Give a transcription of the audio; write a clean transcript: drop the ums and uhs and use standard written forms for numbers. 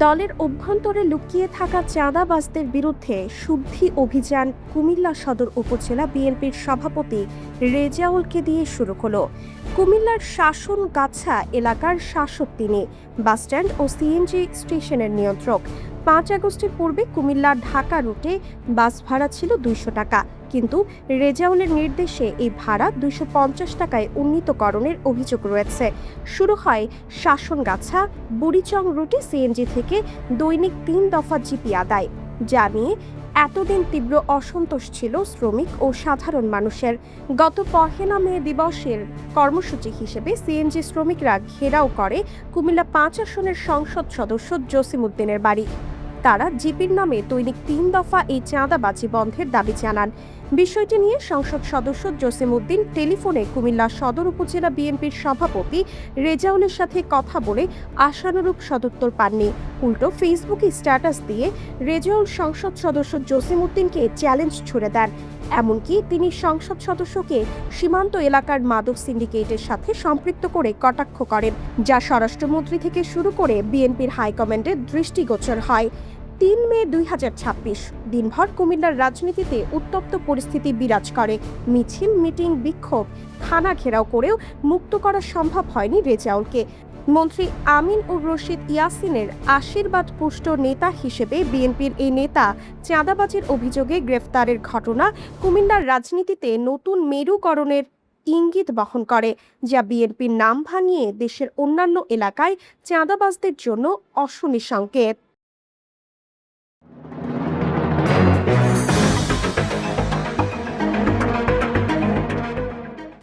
দলের অভ্যন্তরে লুকিয়ে থাকা চাঁদাবাজদের বিরুদ্ধে শুদ্ধি অভিযান কুমিল্লা সদর উপজেলা বিএনপির সভাপতি রেজাউলকে দিয়ে শুরু হলো। কুমিল্লার শাসনগাছা এলাকার শাসক তিনি, বাসস্ট্যান্ড ও সিএনজি স্টেশনের নিয়ন্ত্রক। 5 আগস্টের পূর্বে কুমিল্লা ঢাকা রুটে বাস ভাড়া ছিল 200 টাকা, কিন্তু রেজাউলের নির্দেশে এই ভাড়া 250 টাকায় উন্নীতকরণের অভিযোগ রয়েছে। শুরু হয় শাসনগাছা বুড়িচং রুটে সিএনজি থেকে দৈনিক 3 দফা জিপি আদায়, যা নিয়ে এতদিন তীব্র অসন্তোষ ছিল শ্রমিক ও সাধারণ মানুষের। গত 1 মে দিবসের কর্মসূচি হিসেবে সিএনজি শ্রমিকরা ঘেরাও করে কুমিল্লা 5 আসনের সংসদ সদস্য জসিমউদ্দিনের বাড়ি। তারা জিপির নামে দৈনিক 3 দফা এই চাঁদাবাজি বন্ধের দাবি জানান। বিষয়টি নিয়ে সংসদ সদস্য জসিমউদ্দিন টেলিফোনে কুমিল্লা সদর উপজেলা বিএনপির সভাপতি রেজাউলের সাথে কথা বলে আশানুরূপ সদুত্তর পাননি। উল্টো ফেসবুকে স্ট্যাটাস দিয়ে রেজাউল সংসদ সদস্য জসিমউদ্দিনকে চ্যালেঞ্জ ছুড়ে দেন। এমনকি তিনি সংসদ সদস্যকে সীমান্ত এলাকার মাদক সিন্ডিকেটের সাথে সম্পৃক্ত করে কটাক্ষ করেন, যা স্বরাষ্ট্রমন্ত্রী থেকে শুরু করে বিএনপির হাইকমান্ডের দৃষ্টিগোচর হয়। 3 মে 2026 দিনভর কুমিল্লার রাজনীতিতে উত্তপ্ত পরিস্থিতি বিরাজ করে। মিছিল, মিটিং, বিক্ষোভ, থানা ঘেরাও করেও মুক্ত করা সম্ভব হয়নি রেজাউলকে। মন্ত্রী আমিন উর রশিদ ইয়াসিনের আশীর্বাদ পুষ্ট নেতা হিসেবে বিএনপির এই নেতা চাঁদাবাজির অভিযোগে গ্রেফতারের ঘটনা কুমিল্লার রাজনীতিতে নতুন মেরুকরণের ইঙ্গিত বহন করে, যা বিএনপির নাম ভাঙিয়ে দেশের অন্যান্য এলাকায় চাঁদাবাজদের জন্য অশনি সংকেত।